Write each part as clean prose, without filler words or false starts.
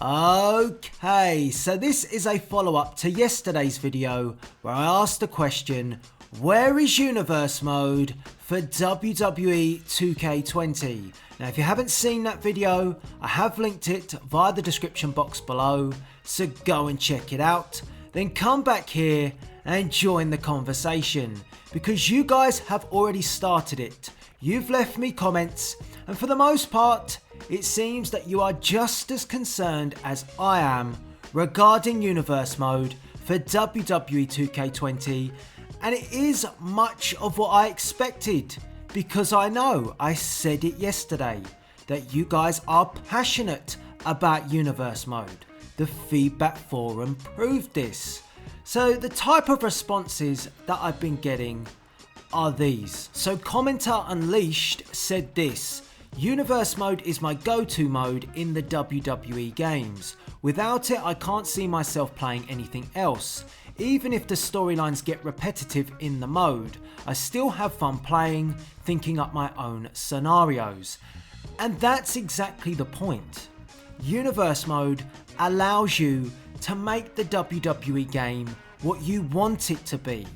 Okay, so this is a follow-up to yesterday's video where I asked the question, where is Universe Mode for WWE 2K20? Now if you haven't seen that video, I have linked it via the description box below, so go and check it out. Then come back here and join the conversation, because you guys have already started it. You've left me comments, and for the most part, it seems that you are just as concerned as I am regarding Universe Mode for WWE 2K20, and it is much of what I expected, because I know I said it yesterday that you guys are passionate about Universe Mode. The feedback forum proved this. So the type of responses that I've been getting are these. So Commenter Unleashed said this: Universe Mode is my go-to mode in the WWE games. Without it, I can't see myself playing anything else. Even if the storylines get repetitive in the mode, I still have fun playing, thinking up my own scenarios. And that's exactly the point. Universe Mode allows you to make the WWE game what you want it to be.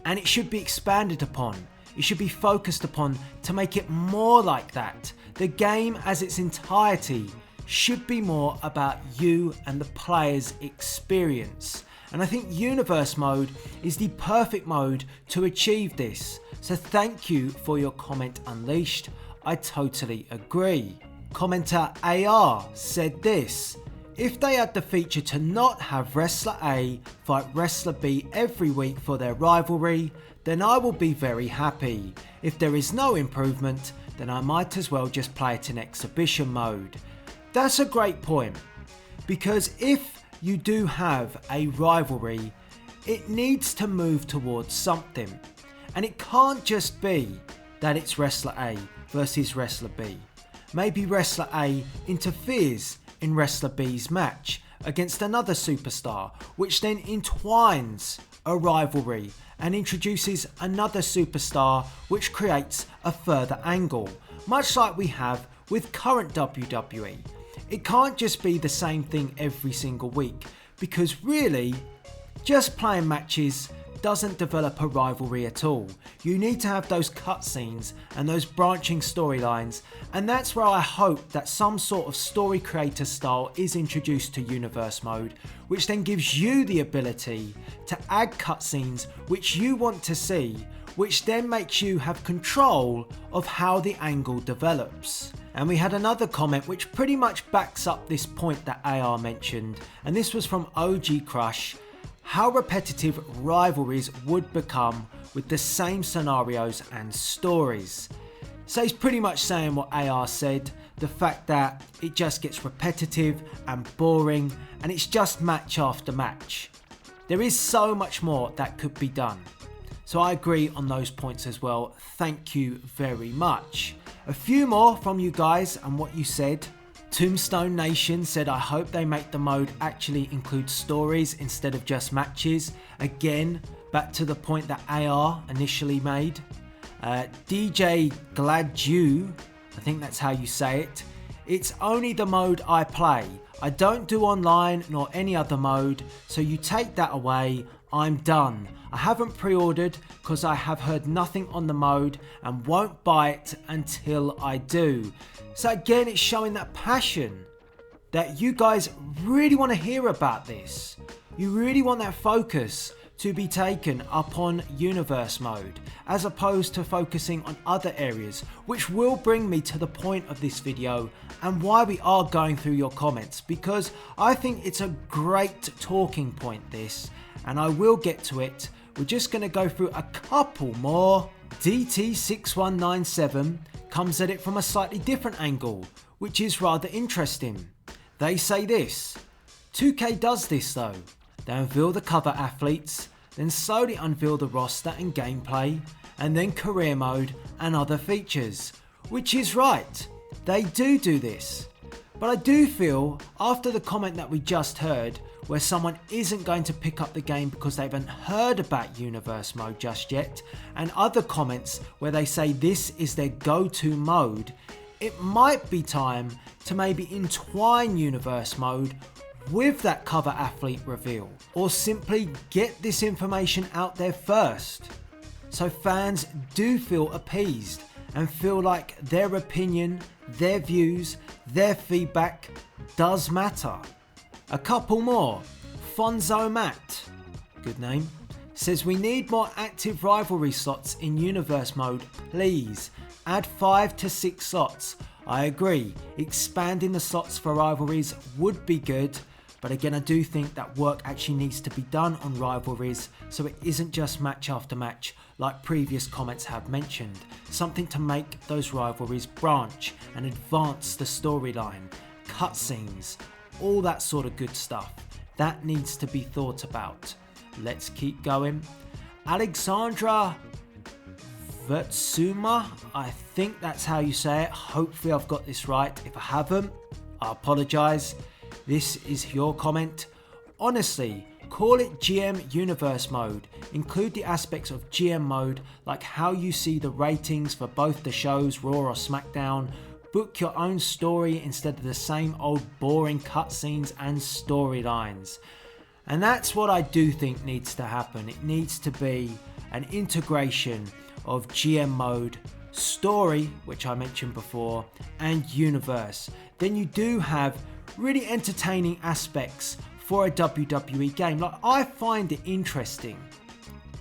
And it should be expanded upon. It should be focused upon to make it more like that. The game as its entirety should be more about you and the player's experience. And I think Universe Mode is the perfect mode to achieve this. So thank you for your comment, Unleashed. I totally agree. Commenter AR said this: if they had the feature to not have Wrestler A fight Wrestler B every week for their rivalry, then I will be very happy. If there is no improvement, then I might as well just play it in exhibition mode. That's a great point, because if you do have a rivalry, it needs to move towards something. And it can't just be that it's Wrestler A versus Wrestler B. Maybe Wrestler A interferes in Wrestler B's match against another superstar, which then entwines a rivalry and introduces another superstar, which creates a further angle, much like we have with current WWE. It can't just be the same thing every single week, because really, just playing matches doesn't develop a rivalry at all. You need to have those cutscenes and those branching storylines, and that's where I hope that some sort of story creator style is introduced to Universe Mode, which then gives you the ability to add cutscenes which you want to see, which then makes you have control of how the angle develops. And we had another comment which pretty much backs up this point that AR mentioned, and this was from OG Crush: how repetitive rivalries would become with the same scenarios and stories. So he's pretty much saying what AR said, the fact that it just gets repetitive and boring, and it's just match after match. There is so much more that could be done. So I agree on those points as well. Thank you very much. A few more from you guys and what you said. Tombstone Nation said, I hope they make the mode actually include stories instead of just matches. Again, back to the point that AR initially made. DJ Gladu, I think that's how you say it. It's only the mode I play. I don't do online nor any other mode, so you take that away, I'm done. I haven't pre-ordered because I have heard nothing on the mode and won't buy it until I do. So again, it's showing that passion that you guys really want to hear about this. You really want that focus to be taken upon Universe Mode, as opposed to focusing on other areas, which will bring me to the point of this video and why we are going through your comments, because I think it's a great talking point this, and I will get to it. We're just going to go through a couple more. DT6197 comes at it from a slightly different angle, which is rather interesting. They say this: 2K does this though. They unveil the cover athletes, then slowly unveil the roster and gameplay, and then career mode and other features. Which is right, they do this. But I do feel, after the comment that we just heard, where someone isn't going to pick up the game because they haven't heard about Universe Mode just yet, and other comments where they say this is their go-to mode, it might be time to maybe entwine universe mode with that cover athlete reveal, or simply get this information out there first, so fans do feel appeased and feel like their opinion, their views, their feedback does matter. A couple more. Fonzo Matt, good name, says we need more active rivalry slots in universe mode, please. Add 5 to 6 slots. I agree, expanding the slots for rivalries would be good, but again I do think that work actually needs to be done on rivalries so it isn't just match after match like previous comments have mentioned. Something to make those rivalries branch and advance the storyline, cutscenes, all that sort of good stuff. That needs to be thought about. Let's keep going. Alexandra Vertsuma, I think that's how you say it. Hopefully I've got this right. If I haven't, I apologise. This is your comment. Honestly, call it GM Universe mode. Include the aspects of GM mode, like how you see the ratings for both the shows, Raw or SmackDown. Book your own story instead of the same old boring cutscenes and storylines. And that's what I do think needs to happen. It needs to be an integration of GM mode, story, which I mentioned before, and universe. Then you do have really entertaining aspects for a WWE game. Like, I find it interesting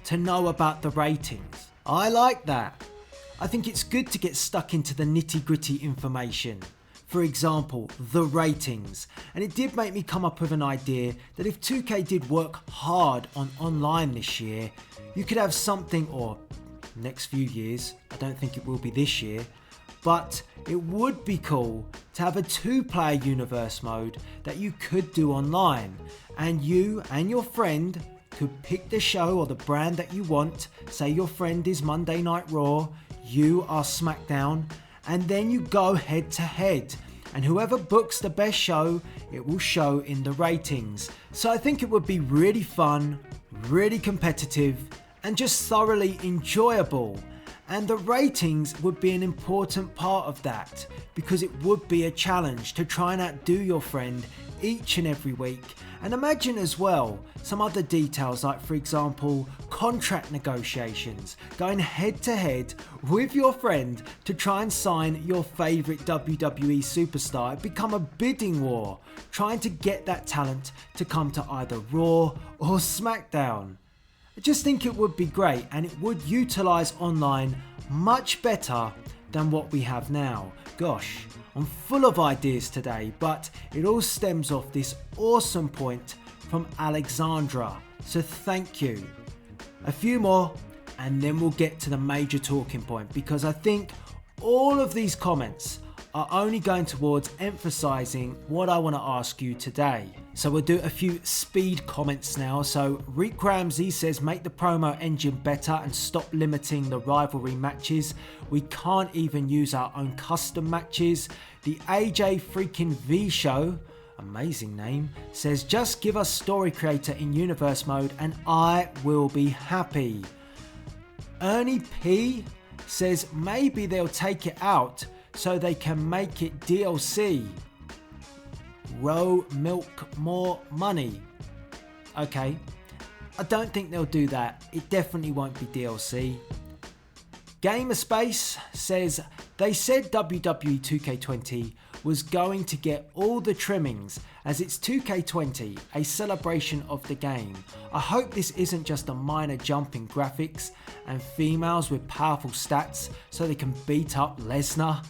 to know about the ratings. I like that. I think it's good to get stuck into the nitty-gritty information. For example, the ratings. And it did make me come up with an idea that if 2K did work hard on online this year, you could have something, or next few years, I don't think it will be this year, but it would be cool to have a 2-player universe mode that you could do online, and you and your friend could pick the show or the brand that you want. Say your friend is Monday Night Raw, you are SmackDown, and then you go head to head, and whoever books the best show, it will show in the ratings. So I think it would be really fun, really competitive, and just thoroughly enjoyable. And the ratings would be an important part of that, because it would be a challenge to try and outdo your friend each and every week. And imagine as well some other details, like for example contract negotiations, going head to head with your friend to try and sign your favourite WWE superstar. It become a bidding war, trying to get that talent to come to either Raw or SmackDown. I just think it would be great, and it would utilise online much better than what we have now. Gosh, I'm full of ideas today, but it all stems off this awesome point from Alexandra, so thank you. A few more and then we'll get to the major talking point, because I think all of these comments are only going towards emphasising what I want to ask you today. So we'll do a few speed comments now. So Rick Ramsey says, make the promo engine better and stop limiting the rivalry matches. We can't even use our own custom matches. The AJ freaking V Show, amazing name, says just give us story creator in universe mode and I will be happy. Ernie P says maybe they'll take it out so they can make it DLC. Row milk more money. Okay, I don't think they'll do that. It definitely won't be DLC. Gamerspace says they said WWE 2K20 was going to get all the trimmings as it's 2K20, a celebration of the game. I hope this isn't just a minor jump in graphics and females with powerful stats so they can beat up Lesnar.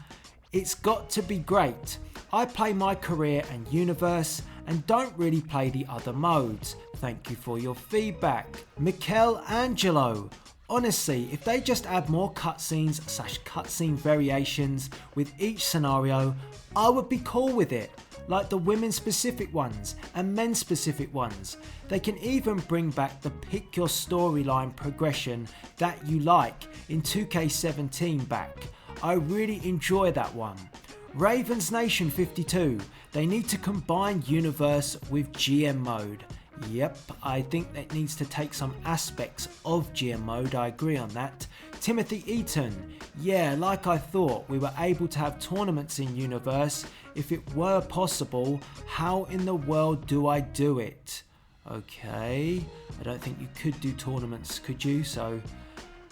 It's got to be great. I play MyCareer and Universe and don't really play the other modes. Thank you for your feedback. Michelangelo, honestly, if they just add more cutscenes / cutscene variations with each scenario, I would be cool with it. Like the women specific ones and men specific ones. They can even bring back the pick your storyline progression that you like in 2K17 back. I really enjoy that one. Ravens Nation 52, they need to combine Universe with GM mode. Yep, I think that needs to take some aspects of GM mode, I agree on that. Timothy Eaton, yeah, like I thought, we were able to have tournaments in Universe. If it were possible, how in the world do I do it? Okay, I don't think you could do tournaments, could you? So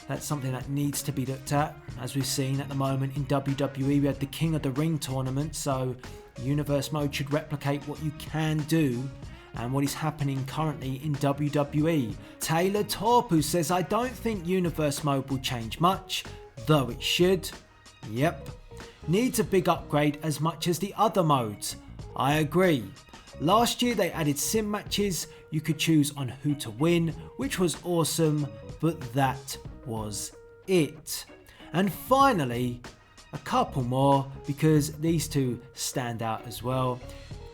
that's something that needs to be looked at. As we've seen at the moment in WWE, we had the King of the Ring tournament, so Universe mode should replicate what you can do and what is happening currently in WWE. Taylor Torpu says, I don't think Universe mode will change much, though it should. Yep. Needs a big upgrade as much as the other modes. I agree. Last year they added sim matches, you could choose on who to win, which was awesome, but that was it. And finally, a couple more because these two stand out as well.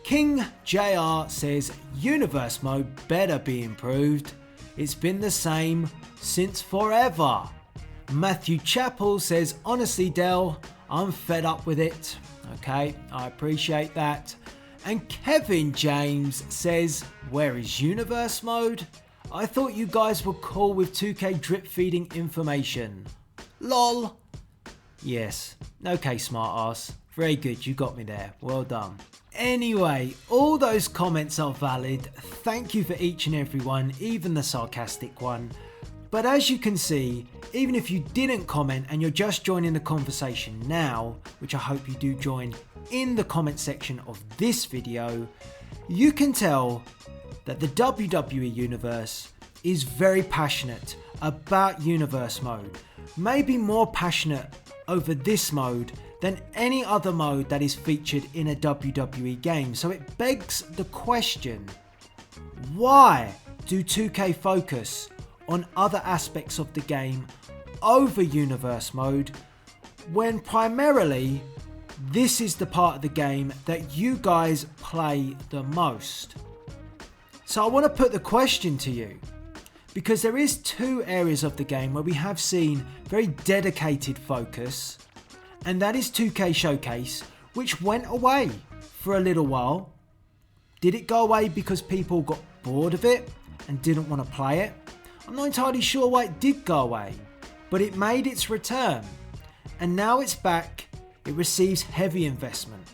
King JR says Universe mode better be improved. It's been the same since forever. Matthew Chappell says, honestly Del, I'm fed up with it. Okay, I appreciate that. And Kevin James says, where is Universe mode? I thought you guys were cool with 2K drip feeding information. LOL. Yes, okay smart ass. Very good, you got me there. Well done. Anyway, all those comments are valid. Thank you for each and every one, even the sarcastic one. But as you can see, even if you didn't comment and you're just joining the conversation now, which I hope you do join in the comment section of this video, you can tell that the WWE Universe is very passionate about Universe mode. Maybe more passionate over this mode than any other mode that is featured in a WWE game. So it begs the question, why do 2K focus on other aspects of the game over Universe mode when primarily this is the part of the game that you guys play the most? So I want to put the question to you, because there is two areas of the game where we have seen very dedicated focus, and that is 2K Showcase, which went away for a little while. Did it go away because people got bored of it and didn't want to play it? I'm not entirely sure why it did go away, but it made its return, and now it's back. It receives heavy investment,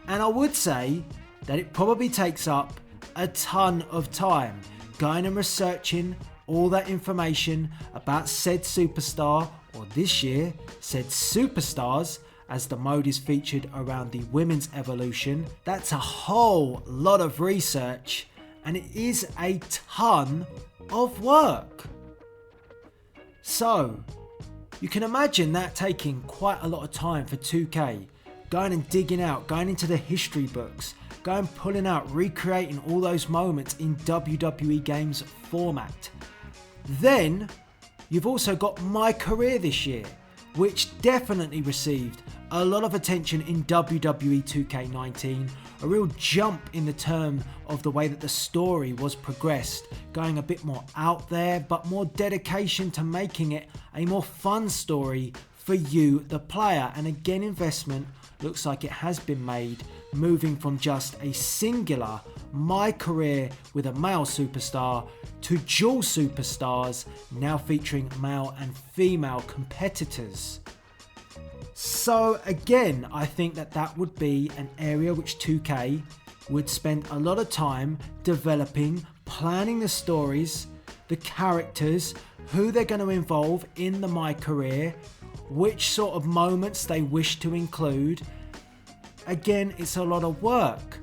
and I would say that it probably takes up a ton of time going and researching all that information about said superstar, or this year said superstars, as the mode is featured around the women's evolution. That's a whole lot of research, and it is a ton of work. So you can imagine that taking quite a lot of time for 2K, going and digging out, going into the history books, going pulling out, recreating all those moments in WWE games format. Then you've also got MyCareer this year, which definitely received a lot of attention in WWE 2K19, a real jump in the term of the way that the story was progressed, going a bit more out there, but more dedication to making it a more fun story for you, the player. And again, investment looks like it has been made, moving from just a singular MyCareer with a male superstar to dual superstars, now featuring male and female competitors. So again, I think that that would be an area which 2K would spend a lot of time developing, planning the stories, the characters, who they're going to involve in the MyCareer, which sort of moments they wish to include. Again, it's a lot of work.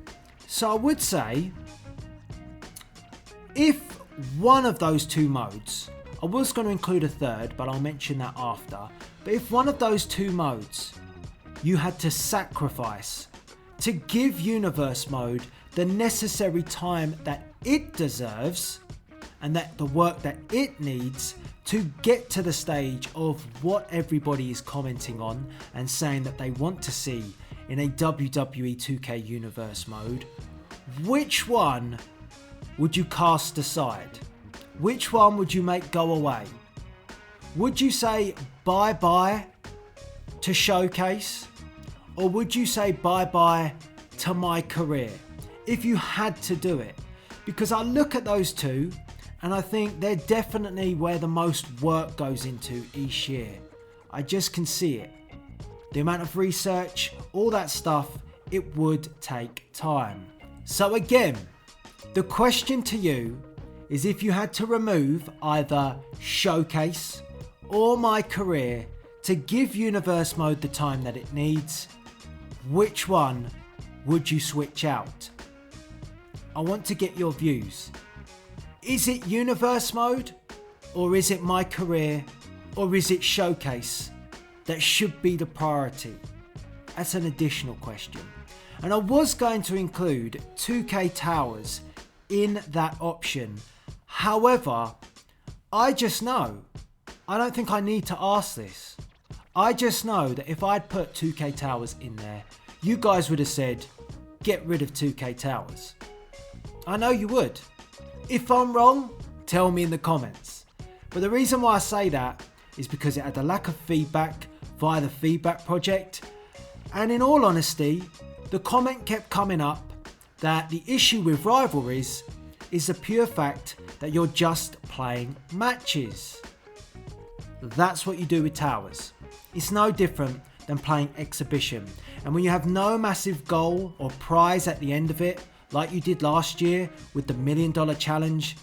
So I would say, if one of those two modes, I was going to include a third, but I'll mention that after. But if one of those two modes you had to sacrifice to give Universe mode the necessary time that it deserves and that the work that it needs to get to the stage of what everybody is commenting on and saying that they want to see in a WWE 2K Universe mode, which one would you cast aside? Which one would you make go away? Would you say bye-bye to Showcase? Or would you say bye-bye to MyCareer? If you had to do it. because I look at those two and I think they're definitely where the most work goes into each year. I just can see it. The amount of research, all that stuff, it would take time. So again, the question to you is, if you had to remove either Showcase or MyCareer to give Universe Mode the time that it needs, which one would you switch out? I want to get your views. Is it Universe Mode, or is it MyCareer, or is it Showcase that should be the priority? That's an additional question. And I was going to include 2K Towers in that option. However, I just know, I don't think I need to ask this. I just know that if I'd put 2K Towers in there, you guys would have said, get rid of 2K Towers. I know you would. If I'm wrong, tell me in the comments. But the reason why I say that is because it had a lack of feedback via the feedback project. And in all honesty, the comment kept coming up that the issue with rivalries is the pure fact that you're just playing matches. That's what you do with Towers. It's no different than playing exhibition. And when you have no massive goal or prize at the end of it, like you did last year with the $1 Million Challenge,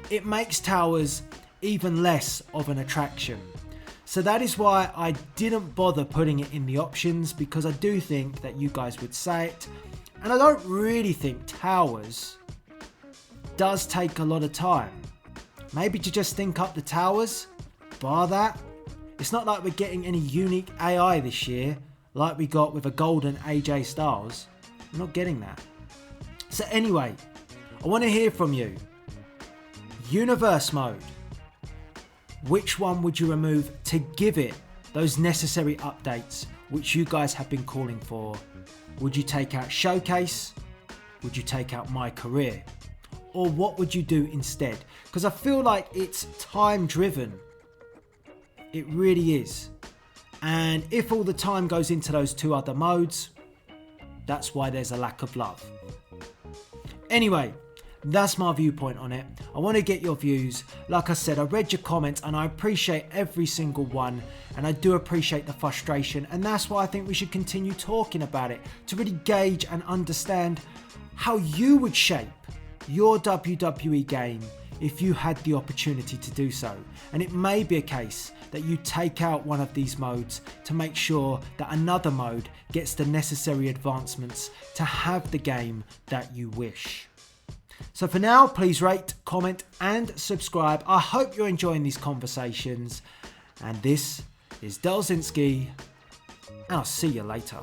it makes Towers even less of an attraction. So that is why I didn't bother putting it in the options, because I do think that you guys would say it. And I don't really think Towers does take a lot of time. Maybe to just think up the towers, bar that. It's not like we're getting any unique AI this year like we got with a golden AJ Styles. We're not getting that. So anyway, I want to hear from you. Universe Mode. Which one would you remove to give it those necessary updates which you guys have been calling for? Would you take out Showcase? Would you take out MyCareer? Or what would you do instead? Because I feel like it's time driven. It really is. And if all the time goes into those two other modes, that's why there's a lack of love. Anyway, that's my viewpoint on it. I want to get your views. Like I said, I read your comments and I appreciate every single one, and I do appreciate the frustration, and that's why I think we should continue talking about it, to really gauge and understand how you would shape your WWE game if you had the opportunity to do so. And it may be a case that you take out one of these modes to make sure that another mode gets the necessary advancements to have the game that you wish. So for now, please rate, comment and subscribe. I hope you're enjoying these conversations. And this is Delzinski, and I'll see you later.